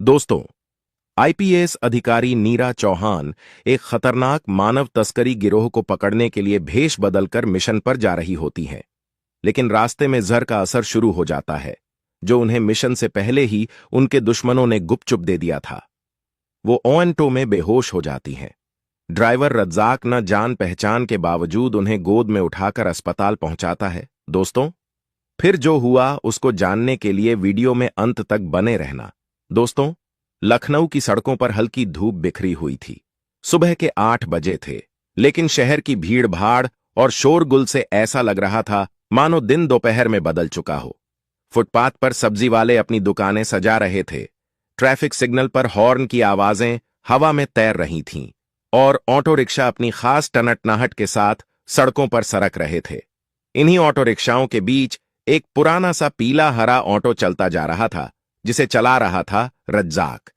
दोस्तों, आईपीएस अधिकारी नीरा चौहान एक खतरनाक मानव तस्करी गिरोह को पकड़ने के लिए भेष बदलकर मिशन पर जा रही होती हैं। लेकिन रास्ते में जहर का असर शुरू हो जाता है, जो उन्हें मिशन से पहले ही उनके दुश्मनों ने गुपचुप दे दिया था। वो ओएनटो में बेहोश हो जाती हैं। ड्राइवर रज्जाक न जान पहचान के बावजूद उन्हें गोद में उठाकर अस्पताल पहुंचाता है। दोस्तों, फिर जो हुआ उसको जानने के लिए वीडियो में अंत तक बने रहना। दोस्तों, लखनऊ की सड़कों पर हल्की धूप बिखरी हुई थी। सुबह के 8 बजे थे, लेकिन शहर की भीड़ भाड़ और शोरगुल से ऐसा लग रहा था मानो दिन दोपहर में बदल चुका हो। फुटपाथ पर सब्जी वाले अपनी दुकानें सजा रहे थे। ट्रैफिक सिग्नल पर हॉर्न की आवाजें हवा में तैर रही थीं और ऑटो रिक्शा अपनी खास टनटनाहट के साथ सड़कों पर सरक रहे थे। इन्हीं ऑटो रिक्शाओं के बीच एक पुराना सा पीला हरा ऑटो चलता जा रहा था, जिसे चला रहा था रज्जाक,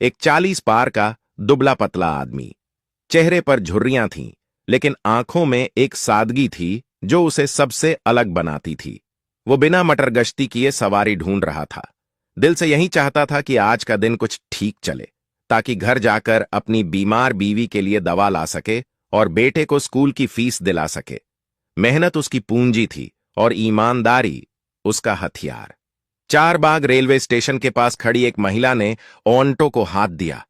एक 40 पार का दुबला पतला आदमी। चेहरे पर झुर्रियां थीं, लेकिन आंखों में एक सादगी थी जो उसे सबसे अलग बनाती थी। वो बिना मटरगश्ती किए सवारी ढूंढ रहा था। दिल से यही चाहता था कि आज का दिन कुछ ठीक चले, ताकि घर जाकर अपनी बीमार बीवी के लिए दवा ला सके और बेटे को स्कूल की फीस दिला सके। मेहनत उसकी पूंजी थी और ईमानदारी उसका हथियार। चारबाग रेलवे स्टेशन के पास खड़ी एक महिला ने ऑन्टो को हाथ दिया।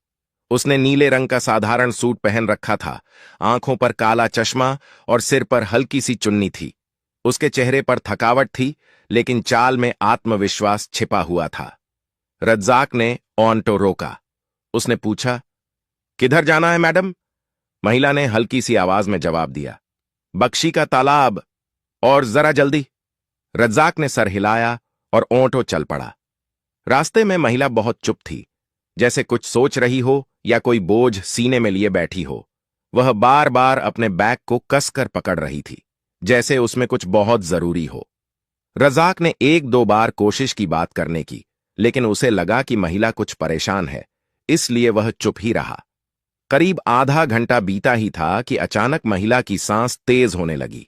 उसने नीले रंग का साधारण सूट पहन रखा था, आंखों पर काला चश्मा और सिर पर हल्की सी चुन्नी थी। उसके चेहरे पर थकावट थी, लेकिन चाल में आत्मविश्वास छिपा हुआ था। रज्जाक ने ऑन्टो रोका। उसने पूछा, किधर जाना है मैडम? महिला ने हल्की सी आवाज में जवाब दिया, बख्शी का तालाब, और जरा जल्दी। रज्जाक ने सर हिलाया और ऑटो चल पड़ा। रास्ते में महिला बहुत चुप थी, जैसे कुछ सोच रही हो या कोई बोझ सीने में लिए बैठी हो। वह बार बार अपने बैग को कसकर पकड़ रही थी, जैसे उसमें कुछ बहुत जरूरी हो। रज्जाक ने 1-2 बार कोशिश की बात करने की, लेकिन उसे लगा कि महिला कुछ परेशान है, इसलिए वह चुप ही रहा। करीब आधा घंटा बीता ही था कि अचानक महिला की सांस तेज होने लगी।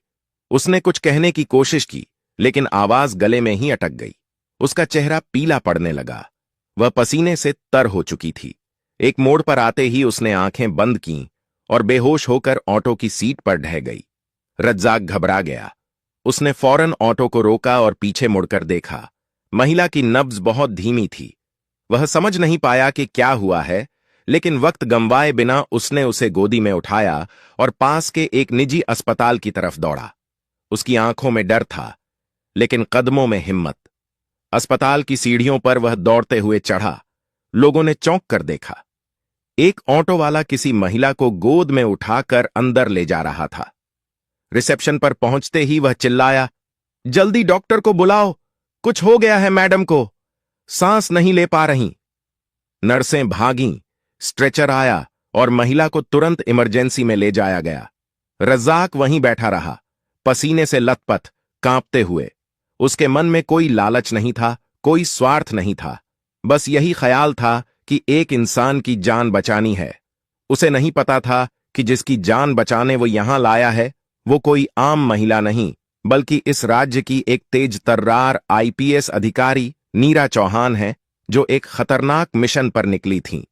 उसने कुछ कहने की कोशिश की, लेकिन आवाज गले में ही अटक गई। उसका चेहरा पीला पड़ने लगा। वह पसीने से तर हो चुकी थी। एक मोड़ पर आते ही उसने आंखें बंद कीं और बेहोश होकर ऑटो की सीट पर ढह गई। रज्जाक घबरा गया। उसने फौरन ऑटो को रोका और पीछे मुड़कर देखा। महिला की नब्ज बहुत धीमी थी। वह समझ नहीं पाया कि क्या हुआ है, लेकिन वक्त गंवाए बिना उसने उसे गोदी में उठाया और पास के एक निजी अस्पताल की तरफ दौड़ा। उसकी आंखों में डर था, लेकिन कदमों में हिम्मत। अस्पताल की सीढ़ियों पर वह दौड़ते हुए चढ़ा। लोगों ने चौंक कर देखा। एक ऑटो वाला किसी महिला को गोद में उठाकर अंदर ले जा रहा था। रिसेप्शन पर पहुंचते ही वह चिल्लाया, जल्दी डॉक्टर को बुलाओ, कुछ हो गया है मैडम को, सांस नहीं ले पा रही। नर्सें भागीं, स्ट्रेचर आया और महिला को तुरंत इमरजेंसी में ले जाया गया। रज्जाक वहीं बैठा रहा, पसीने से लथपथ, कांपते हुए। उसके मन में कोई लालच नहीं था, कोई स्वार्थ नहीं था। बस यही ख्याल था कि एक इंसान की जान बचानी है। उसे नहीं पता था कि जिसकी जान बचाने वो यहां लाया है, वो कोई आम महिला नहीं, बल्कि इस राज्य की एक तेज तर्रार आईपीएस अधिकारी नीरा चौहान है, जो एक खतरनाक मिशन पर निकली थीं।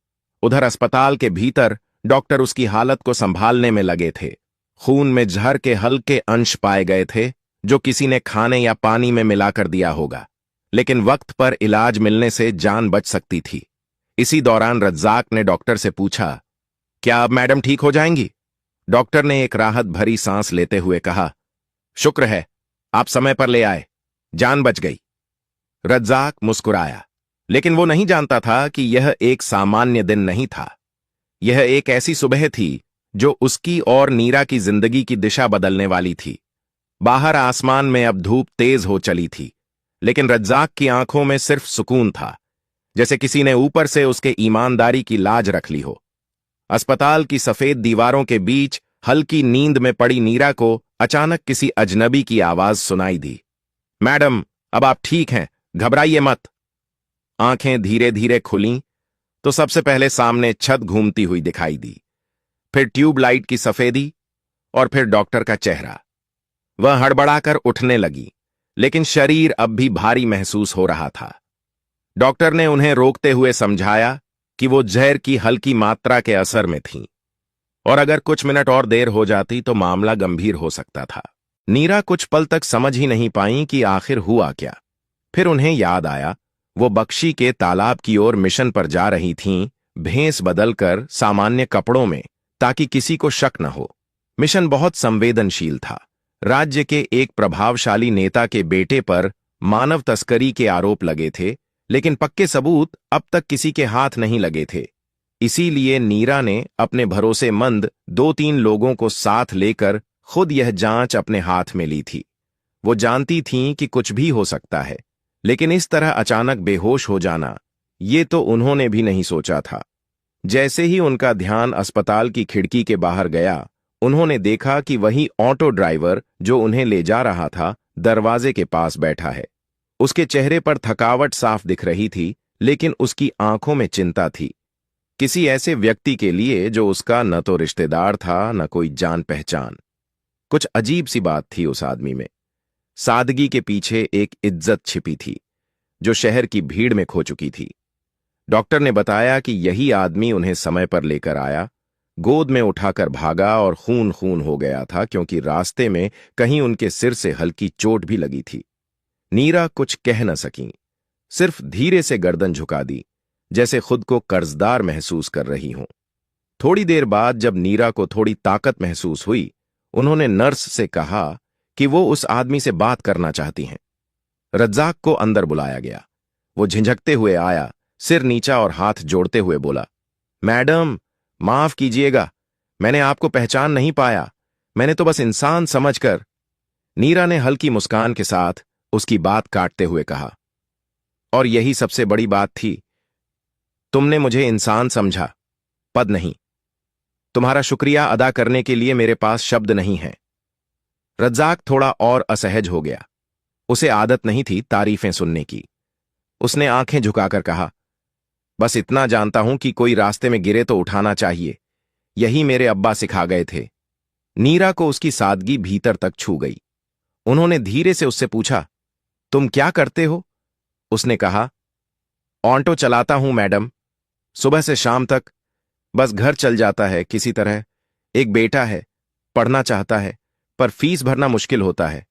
उधर अस्पताल के भीतर डॉक्टर उसकी हालत को संभालने में लगे थे। खून में जहर के हल्के अंश पाए गए थे, जो किसी ने खाने या पानी में मिलाकर दिया होगा, लेकिन वक्त पर इलाज मिलने से जान बच सकती थी। इसी दौरान रज्जाक ने डॉक्टर से पूछा, क्या अब मैडम ठीक हो जाएंगी? डॉक्टर ने एक राहत भरी सांस लेते हुए कहा, शुक्र है, आप समय पर ले आए, जान बच गई। रज्जाक मुस्कुराया, लेकिन वो नहीं जानता था कि यह एक सामान्य दिन नहीं था। यह एक ऐसी सुबह थी जो उसकी और नीरा की जिंदगी की दिशा बदलने वाली थी। बाहर आसमान में अब धूप तेज हो चली थी, लेकिन रज्जाक की आंखों में सिर्फ सुकून था, जैसे किसी ने ऊपर से उसके ईमानदारी की लाज रख ली हो। अस्पताल की सफेद दीवारों के बीच हल्की नींद में पड़ी नीरा को अचानक किसी अजनबी की आवाज सुनाई दी, मैडम, अब आप ठीक हैं, घबराइए मत। आंखें धीरे धीरे खुलीं तो सबसे पहले सामने छत घूमती हुई दिखाई दी, फिर ट्यूबलाइट की सफेदी और फिर डॉक्टर का चेहरा। वह हड़बड़ाकर उठने लगी, लेकिन शरीर अब भी भारी महसूस हो रहा था। डॉक्टर ने उन्हें रोकते हुए समझाया कि वो जहर की हल्की मात्रा के असर में थीं और अगर कुछ मिनट और देर हो जाती तो मामला गंभीर हो सकता था। नीरा कुछ पल तक समझ ही नहीं पाई कि आखिर हुआ क्या। फिर उन्हें याद आया, वो बख्शी के तालाब की ओर मिशन पर जा रही थीं, भेस बदलकर सामान्य कपड़ों में, ताकि किसी को शक न हो। मिशन बहुत संवेदनशील था। राज्य के एक प्रभावशाली नेता के बेटे पर मानव तस्करी के आरोप लगे थे, लेकिन पक्के सबूत अब तक किसी के हाथ नहीं लगे थे। इसीलिए नीरा ने अपने भरोसेमंद 2-3 लोगों को साथ लेकर खुद यह जांच अपने हाथ में ली थी। वो जानती थीं कि कुछ भी हो सकता है, लेकिन इस तरह अचानक बेहोश हो जाना, ये तो उन्होंने भी नहीं सोचा था। जैसे ही उनका ध्यान अस्पताल की खिड़की के बाहर गया, उन्होंने देखा कि वही ऑटो ड्राइवर जो उन्हें ले जा रहा था, दरवाजे के पास बैठा है। उसके चेहरे पर थकावट साफ दिख रही थी, लेकिन उसकी आंखों में चिंता थी। किसी ऐसे व्यक्ति के लिए जो उसका न तो रिश्तेदार था, न कोई जान पहचान। कुछ अजीब सी बात थी उस आदमी में। सादगी के पीछे एक इज्जत छिपी थी, जो शहर की भीड़ में खो चुकी थी। डॉक्टर ने बताया कि यही आदमी उन्हें समय पर लेकर आया, गोद में उठाकर भागा और खून खून हो गया था, क्योंकि रास्ते में कहीं उनके सिर से हल्की चोट भी लगी थी। नीरा कुछ कह न सकीं, सिर्फ धीरे से गर्दन झुका दी, जैसे खुद को कर्जदार महसूस कर रही हों। थोड़ी देर बाद जब नीरा को थोड़ी ताकत महसूस हुई, उन्होंने नर्स से कहा कि वो उस आदमी से बात करना चाहती हैं। रज्जाक को अंदर बुलाया गया। वो झिझकते हुए आया, सिर नीचा और हाथ जोड़ते हुए बोला, मैडम, माफ कीजिएगा, मैंने आपको पहचान नहीं पाया, मैंने तो बस इंसान समझकर। नीरा ने हल्की मुस्कान के साथ उसकी बात काटते हुए कहा, और यही सबसे बड़ी बात थी, तुमने मुझे इंसान समझा, पद नहीं। तुम्हारा शुक्रिया अदा करने के लिए मेरे पास शब्द नहीं है। रज्जाक थोड़ा और असहज हो गया। उसे आदत नहीं थी तारीफें सुनने की। उसने आंखें झुकाकर कहा, बस इतना जानता हूं कि कोई रास्ते में गिरे तो उठाना चाहिए, यही मेरे अब्बा सिखा गए थे। नीरा को उसकी सादगी भीतर तक छू गई। उन्होंने धीरे से उससे पूछा, तुम क्या करते हो? उसने कहा, ऑटो चलाता हूं मैडम, सुबह से शाम तक, बस घर चल जाता है किसी तरह। एक बेटा है, पढ़ना चाहता है, पर फीस भरना मुश्किल होता है।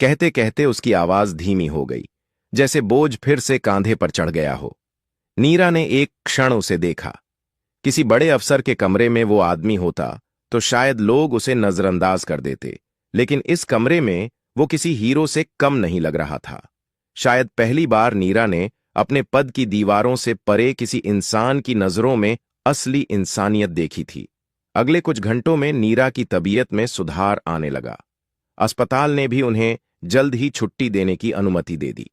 कहते कहते उसकी आवाज धीमी हो गई, जैसे बोझ फिर से कांधे पर चढ़ गया हो। नीरा ने एक क्षण उसे देखा। किसी बड़े अफसर के कमरे में वो आदमी होता तो शायद लोग उसे नजरअंदाज कर देते, लेकिन इस कमरे में वो किसी हीरो से कम नहीं लग रहा था। शायद पहली बार नीरा ने अपने पद की दीवारों से परे किसी इंसान की नजरों में असली इंसानियत देखी थी। अगले कुछ घंटों में नीरा की तबीयत में सुधार आने लगा। अस्पताल ने भी उन्हें जल्द ही छुट्टी देने की अनुमति दे दी,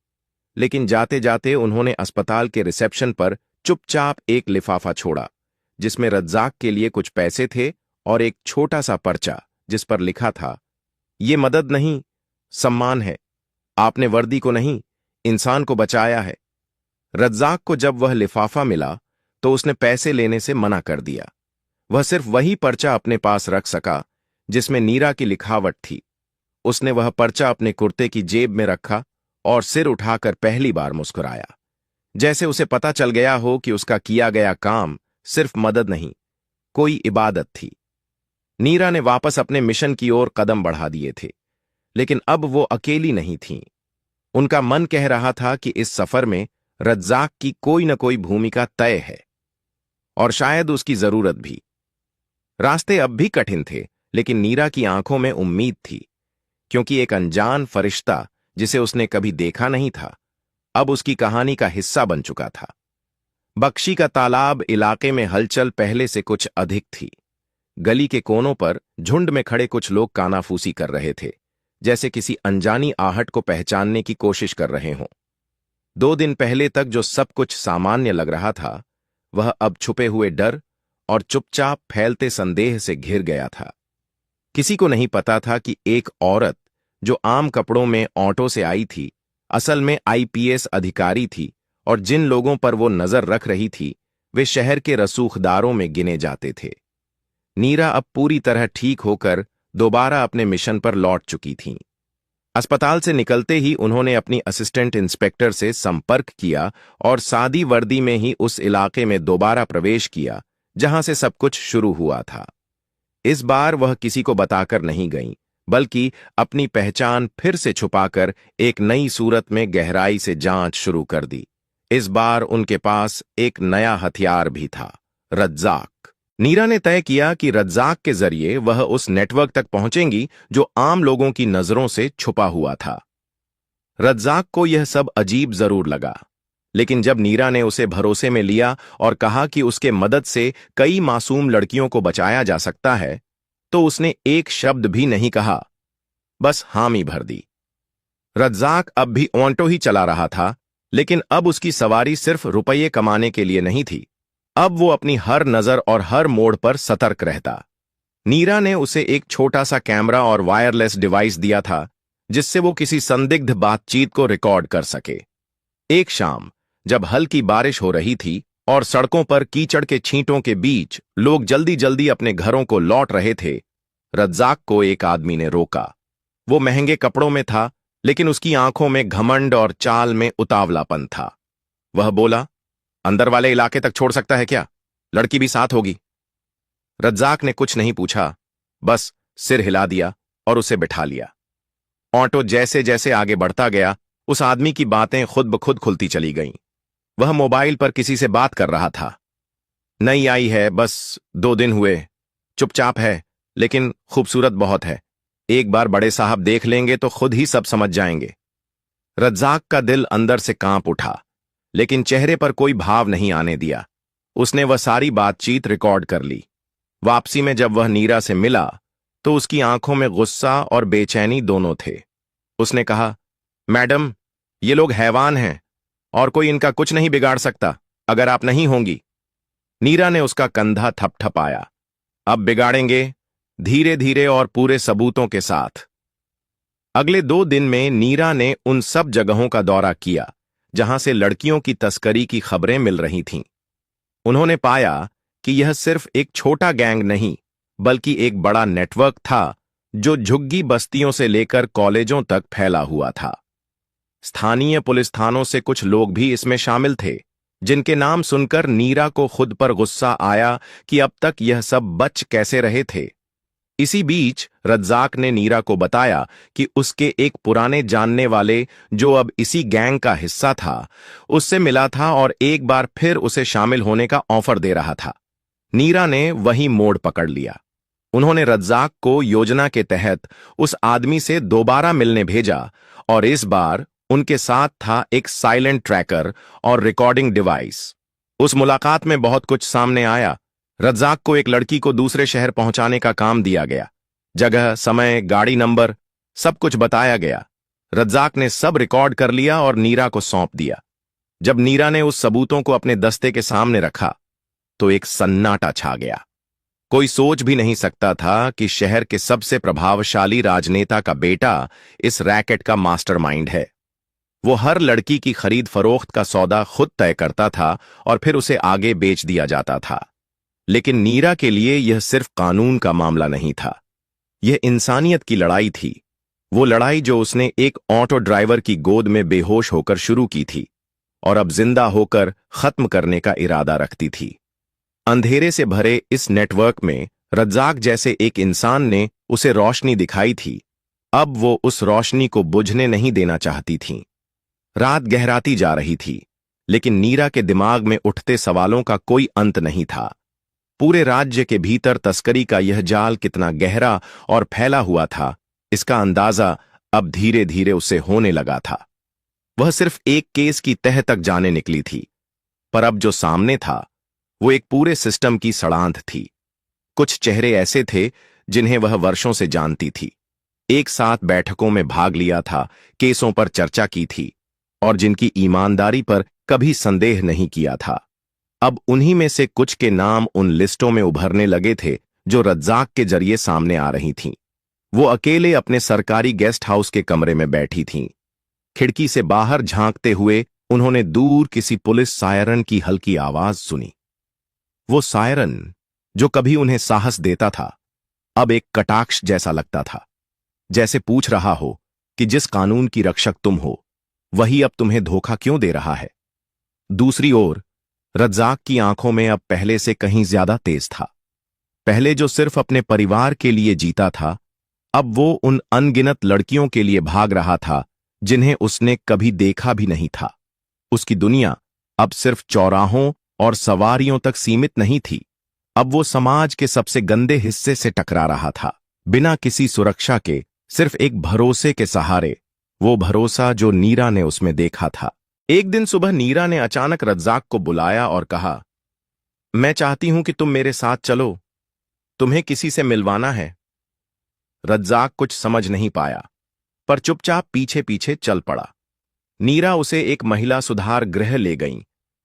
लेकिन जाते जाते उन्होंने अस्पताल के रिसेप्शन पर चुपचाप एक लिफाफा छोड़ा, जिसमें रज्जाक के लिए कुछ पैसे थे और एक छोटा सा पर्चा जिस पर लिखा था, ये मदद नहीं, सम्मान है। आपने वर्दी को नहीं, इंसान को बचाया है। रज्जाक को जब वह लिफाफा मिला तो उसने पैसे लेने से मना कर दिया। वह सिर्फ वही पर्चा अपने पास रख सका जिसमें नीरा की लिखावट थी। उसने वह पर्चा अपने कुर्ते की जेब में रखा और सिर उठाकर पहली बार मुस्कुराया, जैसे उसे पता चल गया हो कि उसका किया गया काम सिर्फ मदद नहीं, कोई इबादत थी। नीरा ने वापस अपने मिशन की ओर कदम बढ़ा दिए थे, लेकिन अब वो अकेली नहीं थीं। उनका मन कह रहा था कि इस सफर में रज्जाक की कोई न कोई भूमिका तय है, और शायद उसकी जरूरत भी। रास्ते अब भी कठिन थे, लेकिन नीरा की आंखों में उम्मीद थी, क्योंकि एक अनजान फरिश्ता जिसे उसने कभी देखा नहीं था, अब उसकी कहानी का हिस्सा बन चुका था। बख्शी का तालाब इलाके में हलचल पहले से कुछ अधिक थी। गली के कोनों पर झुंड में खड़े कुछ लोग कानाफूसी कर रहे थे, जैसे किसी अनजानी आहट को पहचानने की कोशिश कर रहे हों। 2 दिन पहले तक जो सब कुछ सामान्य लग रहा था, वह अब छुपे हुए डर और चुपचाप फैलते संदेह से घिर गया था। किसी को नहीं पता था कि एक औरत जो आम कपड़ों में ऑटो से आई थी, असल में आईपीएस अधिकारी थी, और जिन लोगों पर वो नजर रख रही थी वे शहर के रसूखदारों में गिने जाते थे। नीरा अब पूरी तरह ठीक होकर दोबारा अपने मिशन पर लौट चुकी थीं। अस्पताल से निकलते ही उन्होंने अपनी असिस्टेंट इंस्पेक्टर से संपर्क किया और सादी वर्दी में ही उस इलाके में दोबारा प्रवेश किया जहां से सब कुछ शुरू हुआ था। इस बार वह किसी को बताकर नहीं गईं, बल्कि अपनी पहचान फिर से छुपाकर एक नई सूरत में गहराई से जांच शुरू कर दी। इस बार उनके पास एक नया हथियार भी था, रज्जाक। नीरा ने तय किया कि रज्जाक के जरिए वह उस नेटवर्क तक पहुंचेंगी जो आम लोगों की नजरों से छुपा हुआ था। रज्जाक को यह सब अजीब जरूर लगा, लेकिन जब नीरा ने उसे भरोसे में लिया और कहा कि उसके मदद से कई मासूम लड़कियों को बचाया जा सकता है, तो उसने एक शब्द भी नहीं कहा, बस हामी भर दी। रज्जाक अब भी ऑटो ही चला रहा था, लेकिन अब उसकी सवारी सिर्फ रुपये कमाने के लिए नहीं थी। अब वो अपनी हर नजर और हर मोड़ पर सतर्क रहता। नीरा ने उसे एक छोटा सा कैमरा और वायरलेस डिवाइस दिया था, जिससे वो किसी संदिग्ध बातचीत को रिकॉर्ड कर सके। एक शाम जब हल्की बारिश हो रही थी और सड़कों पर कीचड़ के छींटों के बीच लोग जल्दी जल्दी अपने घरों को लौट रहे थे, रज्जाक को एक आदमी ने रोका। वो महंगे कपड़ों में था, लेकिन उसकी आंखों में घमंड और चाल में उतावलापन था। वह बोला, अंदर वाले इलाके तक छोड़ सकता है क्या? लड़की भी साथ होगी। रज्जाक ने कुछ नहीं पूछा, बस सिर हिला दिया और उसे बिठा लिया। ऑटो जैसे जैसे आगे बढ़ता गया, उस आदमी की बातें खुद ब खुद खुलती चली गईं। वह मोबाइल पर किसी से बात कर रहा था। नई आई है, बस 2 दिन हुए, चुपचाप है, लेकिन खूबसूरत बहुत है। एक बार बड़े साहब देख लेंगे तो खुद ही सब समझ जाएंगे। रज्जाक का दिल अंदर से कांप उठा, लेकिन चेहरे पर कोई भाव नहीं आने दिया। उसने वह सारी बातचीत रिकॉर्ड कर ली। वापसी में जब वह नीरा से मिला, तो उसकी आंखों में गुस्सा और बेचैनी दोनों थे। उसने कहा, मैडम, ये लोग हैवान हैं और कोई इनका कुछ नहीं बिगाड़ सकता अगर आप नहीं होंगी। नीरा ने उसका कंधा थपथपाया। अब बिगाड़ेंगे, धीरे धीरे और पूरे सबूतों के साथ। अगले 2 दिन में नीरा ने उन सब जगहों का दौरा किया जहां से लड़कियों की तस्करी की खबरें मिल रही थीं। उन्होंने पाया कि यह सिर्फ एक छोटा गैंग नहीं, बल्कि एक बड़ा नेटवर्क था जो झुग्गी बस्तियों से लेकर कॉलेजों तक फैला हुआ था। स्थानीय पुलिस थानों से कुछ लोग भी इसमें शामिल थे, जिनके नाम सुनकर नीरा को खुद पर गुस्सा आया कि अब तक यह सब बच कैसे रहे थे। इसी बीच रज्जाक ने नीरा को बताया कि उसके एक पुराने जानने वाले, जो अब इसी गैंग का हिस्सा था, उससे मिला था और एक बार फिर उसे शामिल होने का ऑफर दे रहा था। नीरा ने वही मोड़ पकड़ लिया। उन्होंने रज्जाक को योजना के तहत उस आदमी से दोबारा मिलने भेजा और इस बार उनके साथ था एक साइलेंट ट्रैकर और रिकॉर्डिंग डिवाइस। उस मुलाकात में बहुत कुछ सामने आया। रज्जाक को एक लड़की को दूसरे शहर पहुंचाने का काम दिया गया। जगह, समय, गाड़ी नंबर, सब कुछ बताया गया। रज्जाक ने सब रिकॉर्ड कर लिया और नीरा को सौंप दिया। जब नीरा ने उस सबूतों को अपने दस्ते के सामने रखा, तो एक सन्नाटा छा गया। कोई सोच भी नहीं सकता था कि शहर के सबसे प्रभावशाली राजनेता का बेटा इस रैकेट का मास्टरमाइंड है। वो हर लड़की की खरीद फरोख्त का सौदा खुद तय करता था और फिर उसे आगे बेच दिया जाता था। लेकिन नीरा के लिए यह सिर्फ कानून का मामला नहीं था, यह इंसानियत की लड़ाई थी। वो लड़ाई जो उसने एक ऑटो ड्राइवर की गोद में बेहोश होकर शुरू की थी और अब जिंदा होकर खत्म करने का इरादा रखती थी। अंधेरे से भरे इस नेटवर्क में रज्जाक जैसे एक इंसान ने उसे रोशनी दिखाई थी। अब वो उस रोशनी को बुझने नहीं देना चाहती थी। रात गहराती जा रही थी, लेकिन नीरा के दिमाग में उठते सवालों का कोई अंत नहीं था। पूरे राज्य के भीतर तस्करी का यह जाल कितना गहरा और फैला हुआ था, इसका अंदाजा अब धीरे धीरे उसे होने लगा था। वह सिर्फ एक केस की तह तक जाने निकली थी, पर अब जो सामने था वो एक पूरे सिस्टम की सड़ांध थी। कुछ चेहरे ऐसे थे जिन्हें वह वर्षों से जानती थी, एक साथ बैठकों में भाग लिया था, केसों पर चर्चा की थी और जिनकी ईमानदारी पर कभी संदेह नहीं किया था। अब उन्हीं में से कुछ के नाम उन लिस्टों में उभरने लगे थे जो रज्जाक के जरिए सामने आ रही थीं। वो अकेले अपने सरकारी गेस्ट हाउस के कमरे में बैठी थीं। खिड़की से बाहर झांकते हुए उन्होंने दूर किसी पुलिस सायरन की हल्की आवाज सुनी। वो सायरन जो कभी उन्हें साहस देता था, अब एक कटाक्ष जैसा लगता था, जैसे पूछ रहा हो, कि जिस कानून की रक्षक तुम हो वही अब तुम्हें धोखा क्यों दे रहा है। दूसरी ओर रज्जाक की आंखों में अब पहले से कहीं ज्यादा तेज था। पहले जो सिर्फ अपने परिवार के लिए जीता था, अब वो उन अनगिनत लड़कियों के लिए भाग रहा था जिन्हें उसने कभी देखा भी नहीं था। उसकी दुनिया अब सिर्फ चौराहों और सवारियों तक सीमित नहीं थी। अब वो समाज के सबसे गंदे हिस्से से टकरा रहा था, बिना किसी सुरक्षा के, सिर्फ एक भरोसे के सहारे, वो भरोसा जो नीरा ने उसमें देखा था। एक दिन सुबह नीरा ने अचानक रज्जाक को बुलाया और कहा, मैं चाहती हूं कि तुम मेरे साथ चलो, तुम्हें किसी से मिलवाना है। रज्जाक कुछ समझ नहीं पाया, पर चुपचाप पीछे पीछे चल पड़ा। नीरा उसे एक महिला सुधार गृह ले गईं,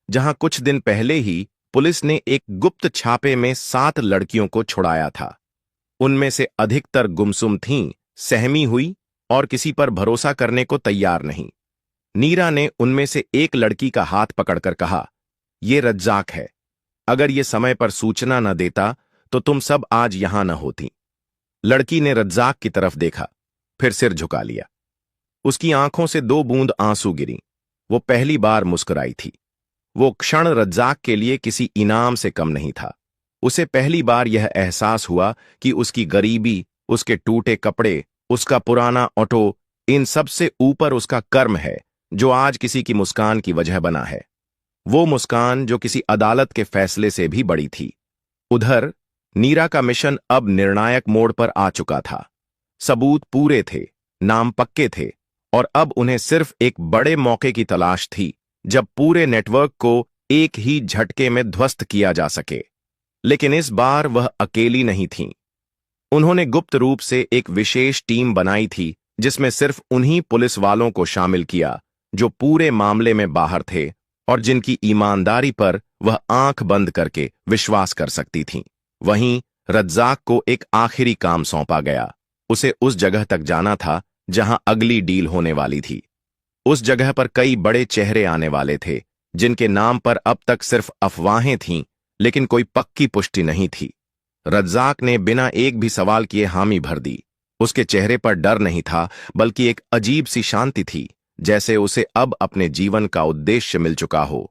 जहां कुछ दिन पहले ही पुलिस ने एक गुप्त छापे में 7 लड़कियों को छुड़ाया था। उनमें से अधिकतर गुमसुम थीं, सहमी हुई और किसी पर भरोसा करने को तैयार नहीं। नीरा ने उनमें से एक लड़की का हाथ पकड़कर कहा, ये रज्जाक है। अगर ये समय पर सूचना न देता तो तुम सब आज यहां न होती। लड़की ने रज्जाक की तरफ देखा, फिर सिर झुका लिया। उसकी आंखों से 2 बूंद आंसू गिरी। वो पहली बार मुस्कुराई थी। वो क्षण रज्जाक के लिए किसी इनाम से कम नहीं था। उसे पहली बार यह एहसास हुआ कि उसकी गरीबी, उसके टूटे कपड़े, उसका पुराना ऑटो, इन सब से ऊपर उसका कर्म है जो आज किसी की मुस्कान की वजह बना है। वो मुस्कान जो किसी अदालत के फैसले से भी बड़ी थी। उधर नीरा का मिशन अब निर्णायक मोड़ पर आ चुका था। सबूत पूरे थे, नाम पक्के थे, और अब उन्हें सिर्फ एक बड़े मौके की तलाश थी जब पूरे नेटवर्क को एक ही झटके में ध्वस्त किया जा सके। लेकिन इस बार वह अकेली नहीं थीं। उन्होंने गुप्त रूप से एक विशेष टीम बनाई थी जिसमें सिर्फ उन्हीं पुलिस वालों को शामिल किया जो पूरे मामले में बाहर थे और जिनकी ईमानदारी पर वह आंख बंद करके विश्वास कर सकती थीं। वहीं रज्जाक को एक आखिरी काम सौंपा गया। उसे उस जगह तक जाना था जहां अगली डील होने वाली थी। उस जगह पर कई बड़े चेहरे आने वाले थे जिनके नाम पर अब तक सिर्फ अफवाहें थीं, लेकिन कोई पक्की पुष्टि नहीं थी। रज्जाक ने बिना एक भी सवाल किए हामी भर दी। उसके चेहरे पर डर नहीं था, बल्कि एक अजीब सी शांति थी, जैसे उसे अब अपने जीवन का उद्देश्य मिल चुका हो।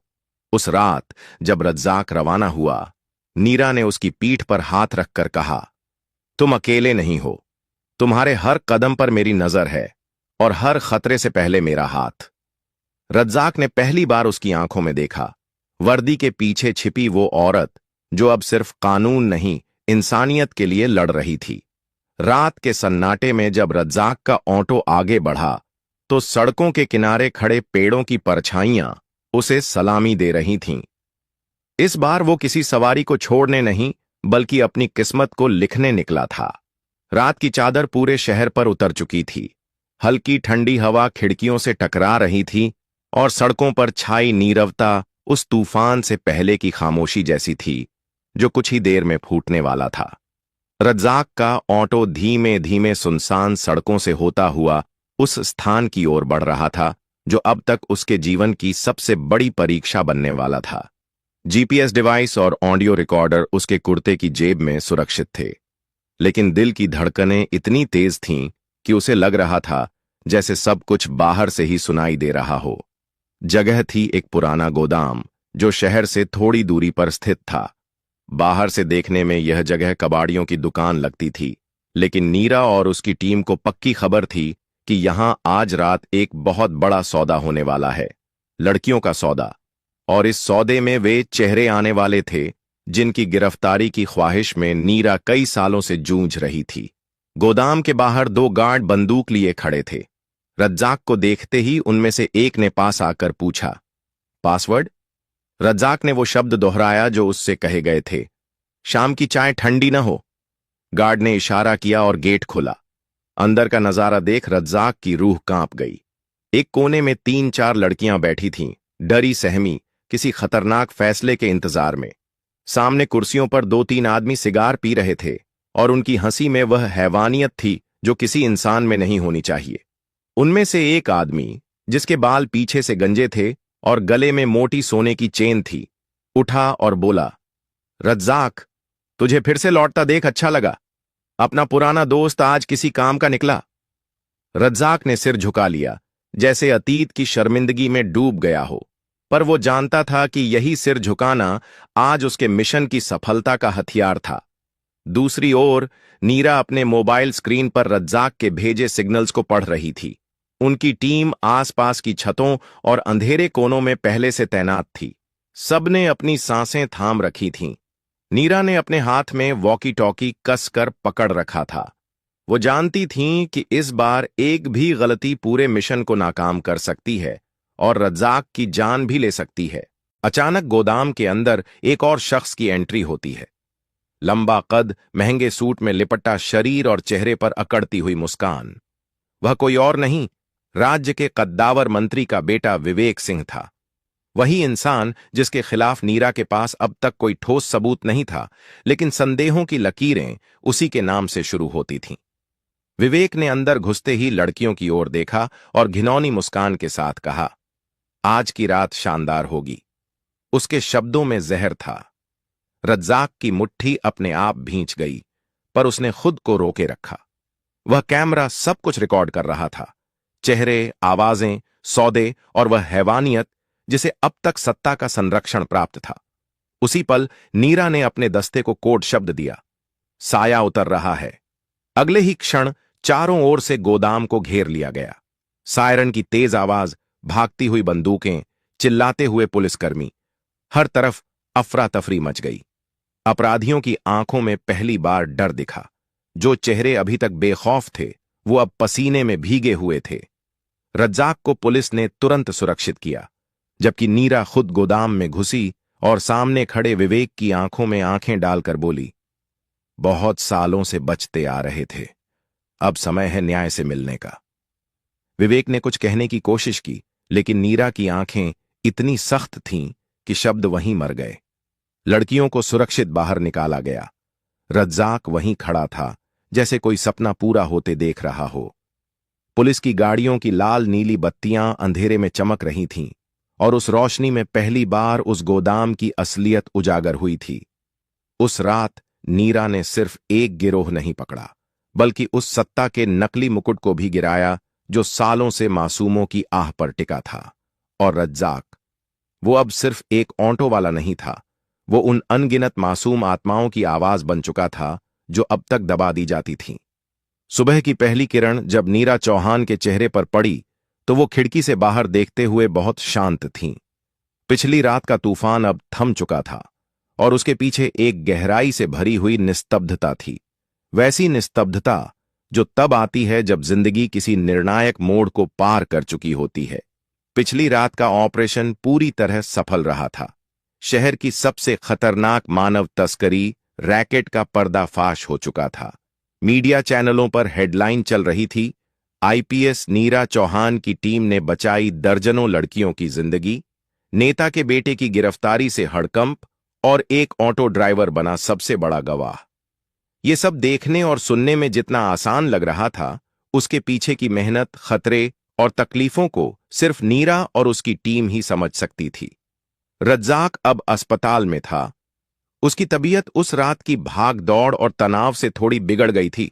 उस रात जब रज्जाक रवाना हुआ, नीरा ने उसकी पीठ पर हाथ रखकर कहा, तुम अकेले नहीं हो। तुम्हारे हर कदम पर मेरी नजर है और हर खतरे से पहले मेरा हाथ। रज्जाक ने पहली बार उसकी आंखों में देखा, वर्दी के पीछे छिपी वो औरत जो अब सिर्फ कानून नहीं, इंसानियत के लिए लड़ रही थी। रात के सन्नाटे में जब रज्जाक का ऑटो आगे बढ़ा तो सड़कों के किनारे खड़े पेड़ों की परछाइयां उसे सलामी दे रही थीं। इस बार वो किसी सवारी को छोड़ने नहीं, बल्कि अपनी किस्मत को लिखने निकला था। रात की चादर पूरे शहर पर उतर चुकी थी। हल्की ठंडी हवा खिड़कियों से टकरा रही थी और सड़कों पर छाई नीरवता उस तूफान से पहले की खामोशी जैसी थी जो कुछ ही देर में फूटने वाला था। रज्जाक का ऑटो धीमे धीमे सुनसान सड़कों से होता हुआ उस स्थान की ओर बढ़ रहा था जो अब तक उसके जीवन की सबसे बड़ी परीक्षा बनने वाला था। जीपीएस डिवाइस और ऑडियो रिकॉर्डर उसके कुर्ते की जेब में सुरक्षित थे, लेकिन दिल की धड़कनें इतनी तेज थीं कि उसे लग रहा था जैसे सब कुछ बाहर से ही सुनाई दे रहा हो। जगह थी एक पुराना गोदाम जो शहर से थोड़ी दूरी पर स्थित था। बाहर से देखने में यह जगह कबाड़ियों की दुकान लगती थी, लेकिन नीरा और उसकी टीम को पक्की खबर थी कि यहां आज रात एक बहुत बड़ा सौदा होने वाला है, लड़कियों का सौदा। और इस सौदे में वे चेहरे आने वाले थे जिनकी गिरफ्तारी की ख्वाहिश में नीरा कई सालों से जूझ रही थी। गोदाम के बाहर 2 गार्ड बंदूक लिए खड़े थे। रज्जाक को देखते ही उनमें से एक ने पास आकर पूछा, पासवर्ड? रज्जाक ने वो शब्द दोहराया जो उससे कहे गए थे, शाम की चाय ठंडी न हो। गार्ड ने इशारा किया और गेट खुला। अंदर का नजारा देख रज्जाक की रूह कांप गई। एक कोने में 3-4 लड़कियां बैठी थीं, डरी सहमी, किसी खतरनाक फैसले के इंतजार में। सामने कुर्सियों पर 2-3 आदमी सिगार पी रहे थे और उनकी हंसी में वह हैवानियत थी जो किसी इंसान में नहीं होनी चाहिए। उनमें से एक आदमी, जिसके बाल पीछे से गंजे थे और गले में मोटी सोने की चेन थी, उठा और बोला, रज्जाक, तुझे फिर से लौटता देख अच्छा लगा। अपना पुराना दोस्त आज किसी काम का निकला। रज्जाक ने सिर झुका लिया, जैसे अतीत की शर्मिंदगी में डूब गया हो, पर वो जानता था कि यही सिर झुकाना आज उसके मिशन की सफलता का हथियार था। दूसरी ओर नीरा अपने मोबाइल स्क्रीन पर रज्जाक के भेजे सिग्नल्स को पढ़ रही थी। उनकी टीम आसपास की छतों और अंधेरे कोनों में पहले से तैनात थी। सबने अपनी सांसें थाम रखी थीं। नीरा ने अपने हाथ में वॉकी टॉकी कसकर पकड़ रखा था। वो जानती थीं कि इस बार एक भी गलती पूरे मिशन को नाकाम कर सकती है और रज्जाक की जान भी ले सकती है। अचानक गोदाम के अंदर एक और शख्स की एंट्री होती है। लंबा कद, महंगे सूट में लिपटा शरीर और चेहरे पर अकड़ती हुई मुस्कान। वह कोई और नहीं, राज्य के कद्दावर मंत्री का बेटा विवेक सिंह था। वही इंसान जिसके खिलाफ नीरा के पास अब तक कोई ठोस सबूत नहीं था, लेकिन संदेहों की लकीरें उसी के नाम से शुरू होती थीं। विवेक ने अंदर घुसते ही लड़कियों की ओर देखा और घिनौनी मुस्कान के साथ कहा, आज की रात शानदार होगी। उसके शब्दों में जहर था। रज्जाक की मुट्ठी अपने आप भींच गई, पर उसने खुद को रोके रखा। वह कैमरा सब कुछ रिकॉर्ड कर रहा था, चेहरे, आवाजें, सौदे और वह हैवानियत जिसे अब तक सत्ता का संरक्षण प्राप्त था। उसी पल नीरा ने अपने दस्ते को कोड शब्द दिया, साया उतर रहा है। अगले ही क्षण चारों ओर से गोदाम को घेर लिया गया। सायरन की तेज आवाज, भागती हुई बंदूकें, चिल्लाते हुए पुलिसकर्मी, हर तरफ अफरा तफरी मच गई। अपराधियों की आंखों में पहली बार डर दिखा। जो चेहरे अभी तक बेखौफ थे, वो अब पसीने में भीगे हुए थे। रज्जाक को पुलिस ने तुरंत सुरक्षित किया, जबकि नीरा खुद गोदाम में घुसी और सामने खड़े विवेक की आंखों में आंखें डालकर बोली, बहुत सालों से बचते आ रहे थे, अब समय है न्याय से मिलने का। विवेक ने कुछ कहने की कोशिश की, लेकिन नीरा की आंखें इतनी सख्त थीं कि शब्द वहीं मर गए। लड़कियों को सुरक्षित बाहर निकाला गया। रज्जाक वहीं खड़ा था, जैसे कोई सपना पूरा होते देख रहा हो। पुलिस की गाड़ियों की लाल नीली बत्तियां अंधेरे में चमक रही थीं, और उस रोशनी में पहली बार उस गोदाम की असलियत उजागर हुई थी। उस रात नीरा ने सिर्फ एक गिरोह नहीं पकड़ा, बल्कि उस सत्ता के नकली मुकुट को भी गिराया जो सालों से मासूमों की आह पर टिका था। और रज्जाक, वो अब सिर्फ एक ऑटो वाला नहीं था, वो उन अनगिनत मासूम आत्माओं की आवाज बन चुका था जो अब तक दबा दी जाती थीं। सुबह की पहली किरण जब नीरा चौहान के चेहरे पर पड़ी, तो वो खिड़की से बाहर देखते हुए बहुत शांत थीं। पिछली रात का तूफान अब थम चुका था, और उसके पीछे एक गहराई से भरी हुई निस्तब्धता थी। वैसी निस्तब्धता जो तब आती है जब जिंदगी किसी निर्णायक मोड़ को पार कर चुकी होती है। पिछली रात का ऑपरेशन पूरी तरह सफल रहा था। शहर की सबसे खतरनाक मानव तस्करी रैकेट का पर्दाफाश हो चुका था। मीडिया चैनलों पर हेडलाइन चल रही थी, आईपीएस नीरा चौहान की टीम ने बचाई दर्जनों लड़कियों की जिंदगी, नेता के बेटे की गिरफ्तारी से हड़कंप, और एक ऑटो ड्राइवर बना सबसे बड़ा गवाह। ये सब देखने और सुनने में जितना आसान लग रहा था, उसके पीछे की मेहनत, खतरे और तकलीफों को सिर्फ नीरा और उसकी टीम ही समझ सकती थी। रज्जाक अब अस्पताल में था। उसकी तबीयत उस रात की भाग दौड़ और तनाव से थोड़ी बिगड़ गई थी,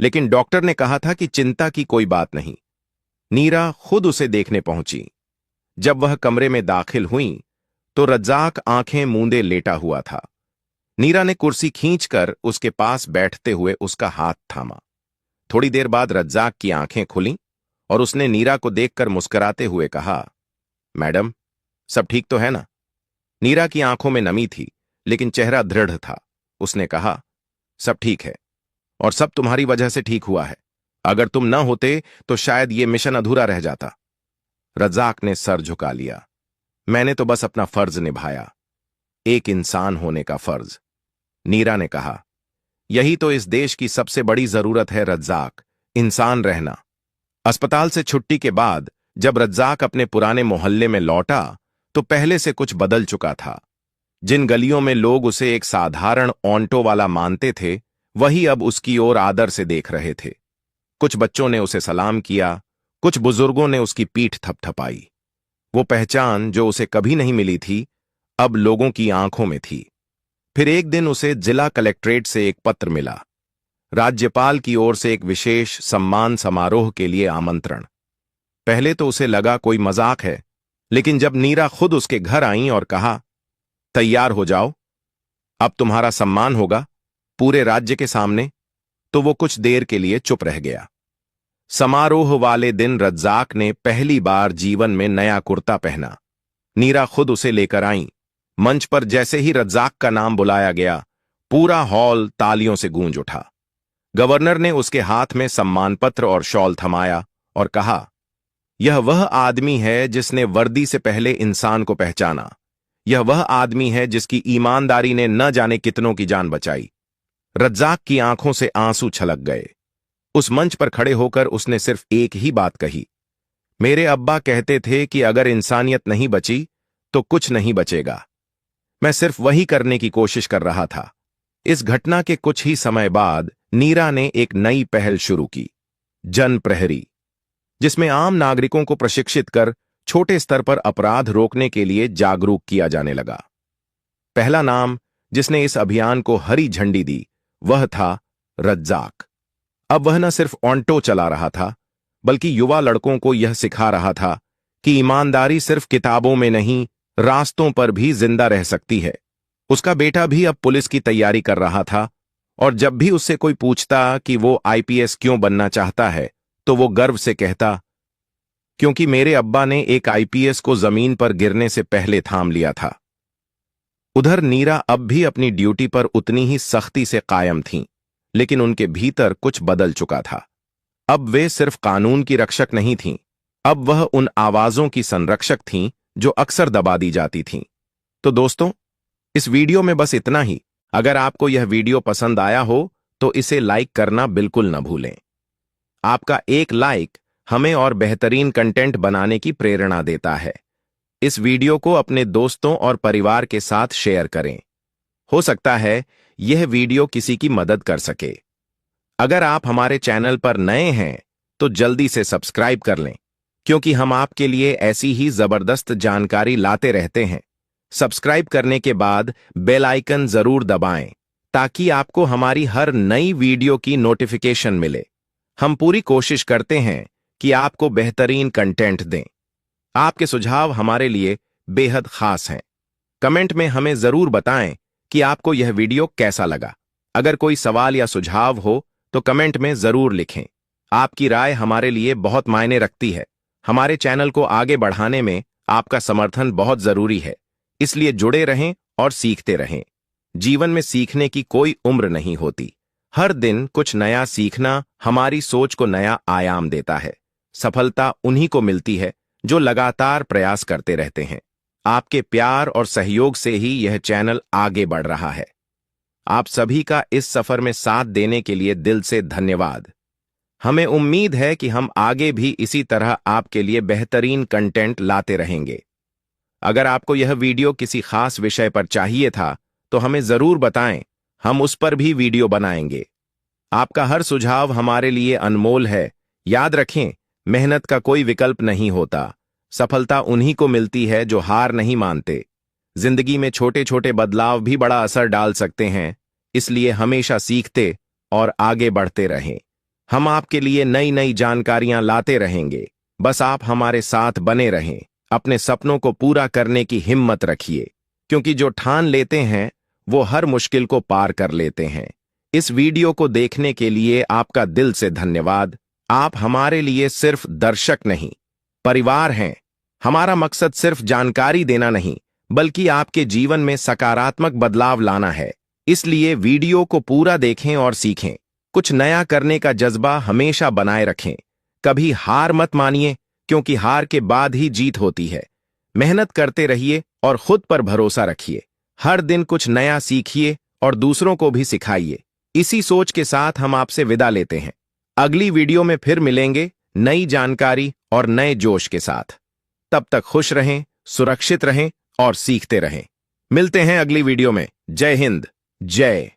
लेकिन डॉक्टर ने कहा था कि चिंता की कोई बात नहीं। नीरा खुद उसे देखने पहुंची। जब वह कमरे में दाखिल हुई, तो रज्जाक आंखें मूंदे लेटा हुआ था। नीरा ने कुर्सी खींचकर उसके पास बैठते हुए उसका हाथ थामा। थोड़ी देर बाद रज्जाक की आंखें खुलीं और उसने नीरा को देखकर मुस्कुराते हुए कहा, मैडम, सब ठीक तो है ना? नीरा की आंखों में नमी थी, लेकिन चेहरा दृढ़ था। उसने कहा, सब ठीक है, और सब तुम्हारी वजह से ठीक हुआ है। अगर तुम न होते तो शायद ये मिशन अधूरा रह जाता। रज्जाक ने सर झुका लिया। मैंने तो बस अपना फर्ज निभाया, एक इंसान होने का फर्ज। नीरा ने कहा, यही तो इस देश की सबसे बड़ी जरूरत है रज्जाक, इंसान रहना। अस्पताल से छुट्टी के बाद जब रज्जाक अपने पुराने मोहल्ले में लौटा, तो पहले से कुछ बदल चुका था। जिन गलियों में लोग उसे एक साधारण ऑटो वाला मानते थे, वही अब उसकी ओर आदर से देख रहे थे। कुछ बच्चों ने उसे सलाम किया, कुछ बुजुर्गों ने उसकी पीठ थपथपाई। वो पहचान जो उसे कभी नहीं मिली थी, अब लोगों की आंखों में थी। फिर एक दिन उसे जिला कलेक्ट्रेट से एक पत्र मिला। राज्यपाल की ओर से एक विशेष सम्मान समारोह के लिए आमंत्रण। पहले तो उसे लगा कोई मजाक है, लेकिन जब नीरा खुद उसके घर आईं और कहा, तैयार हो जाओ, अब तुम्हारा सम्मान होगा पूरे राज्य के सामने, तो वो कुछ देर के लिए चुप रह गया। समारोह वाले दिन रज्जाक ने पहली बार जीवन में नया कुर्ता पहना। नीरा खुद उसे लेकर आईं। मंच पर जैसे ही रज्जाक का नाम बुलाया गया, पूरा हॉल तालियों से गूंज उठा। गवर्नर ने उसके हाथ में सम्मान पत्र और शॉल थमाया और कहा, यह वह आदमी है जिसने वर्दी से पहले इंसान को पहचाना। यह वह आदमी है जिसकी ईमानदारी ने न जाने कितनों की जान बचाई। रज्जाक की आंखों से आंसू छलक गए। उस मंच पर खड़े होकर उसने सिर्फ एक ही बात कही, मेरे अब्बा कहते थे कि अगर इंसानियत नहीं बची तो कुछ नहीं बचेगा। मैं सिर्फ वही करने की कोशिश कर रहा था। इस घटना के कुछ ही समय बाद नीरा ने एक नई पहल शुरू की, जन प्रहरी, जिसमें आम नागरिकों को प्रशिक्षित कर छोटे स्तर पर अपराध रोकने के लिए जागरूक किया जाने लगा। पहला नाम जिसने इस अभियान को हरी झंडी दी वह था रज्जाक। अब वह न सिर्फ ऑन्टो चला रहा था, बल्कि युवा लड़कों को यह सिखा रहा था कि ईमानदारी सिर्फ किताबों में नहीं, रास्तों पर भी जिंदा रह सकती है। उसका बेटा भी अब पुलिस की तैयारी कर रहा था, और जब भी उससे कोई पूछता कि वो आईपीएस क्यों बनना चाहता है, तो वो गर्व से कहता, क्योंकि मेरे अब्बा ने एक आईपीएस को जमीन पर गिरने से पहले थाम लिया था। उधर नीरा अब भी अपनी ड्यूटी पर उतनी ही सख्ती से कायम थीं, लेकिन उनके भीतर कुछ बदल चुका था। अब वे सिर्फ कानून की रक्षक नहीं थीं, अब वह उन आवाजों की संरक्षक थीं जो अक्सर दबा दी जाती थीं। तो दोस्तों, इस वीडियो में बस इतना ही। अगर आपको यह वीडियो पसंद आया हो तो इसे लाइक करना बिल्कुल न भूलें। आपका एक लाइक हमें और बेहतरीन कंटेंट बनाने की प्रेरणा देता है। इस वीडियो को अपने दोस्तों और परिवार के साथ शेयर करें। हो सकता है यह वीडियो किसी की मदद कर सके। अगर आप हमारे चैनल पर नए हैं तो जल्दी से सब्सक्राइब कर लें, क्योंकि हम आपके लिए ऐसी ही जबरदस्त जानकारी लाते रहते हैं। सब्सक्राइब करने के बाद बेल आइकन जरूर दबाएं, ताकि आपको हमारी हर नई वीडियो की नोटिफिकेशन मिले। हम पूरी कोशिश करते हैं कि आपको बेहतरीन कंटेंट दें। आपके सुझाव हमारे लिए बेहद खास हैं। कमेंट में हमें जरूर बताएं कि आपको यह वीडियो कैसा लगा। अगर कोई सवाल या सुझाव हो तो कमेंट में जरूर लिखें। आपकी राय हमारे लिए बहुत मायने रखती है। हमारे चैनल को आगे बढ़ाने में आपका समर्थन बहुत जरूरी है, इसलिए जुड़े रहें और सीखते रहें। जीवन में सीखने की कोई उम्र नहीं होती। हर दिन कुछ नया सीखना हमारी सोच को नया आयाम देता है। सफलता उन्हीं को मिलती है जो लगातार प्रयास करते रहते हैं। आपके प्यार और सहयोग से ही यह चैनल आगे बढ़ रहा है। आप सभी का इस सफर में साथ देने के लिए दिल से धन्यवाद। हमें उम्मीद है कि हम आगे भी इसी तरह आपके लिए बेहतरीन कंटेंट लाते रहेंगे। अगर आपको यह वीडियो किसी खास विषय पर चाहिए था तो हमें जरूर बताएं, हम उस पर भी वीडियो बनाएंगे। आपका हर सुझाव हमारे लिए अनमोल है। याद रखें, मेहनत का कोई विकल्प नहीं होता। सफलता उन्हीं को मिलती है जो हार नहीं मानते। जिंदगी में छोटे छोटे बदलाव भी बड़ा असर डाल सकते हैं, इसलिए हमेशा सीखते और आगे बढ़ते रहें। हम आपके लिए नई नई जानकारियां लाते रहेंगे। बस आप हमारे साथ बने रहें। अपने सपनों को पूरा करने की हिम्मत रखिए, क्योंकि जो ठान लेते हैं वो हर मुश्किल को पार कर लेते हैं। इस वीडियो को देखने के लिए आपका दिल से धन्यवाद। आप हमारे लिए सिर्फ दर्शक नहीं, परिवार हैं। हमारा मकसद सिर्फ जानकारी देना नहीं, बल्कि आपके जीवन में सकारात्मक बदलाव लाना है। इसलिए वीडियो को पूरा देखें और सीखें। कुछ नया करने का जज्बा हमेशा बनाए रखें। कभी हार मत मानिए, क्योंकि हार के बाद ही जीत होती है। मेहनत करते रहिए और खुद पर भरोसा रखिए। हर दिन कुछ नया सीखिए और दूसरों को भी सिखाइए। इसी सोच के साथ हम आपसे विदा लेते हैं। अगली वीडियो में फिर मिलेंगे नई जानकारी और नए जोश के साथ। तब तक खुश रहें, सुरक्षित रहें और सीखते रहें। मिलते हैं अगली वीडियो में। जय हिंद, जय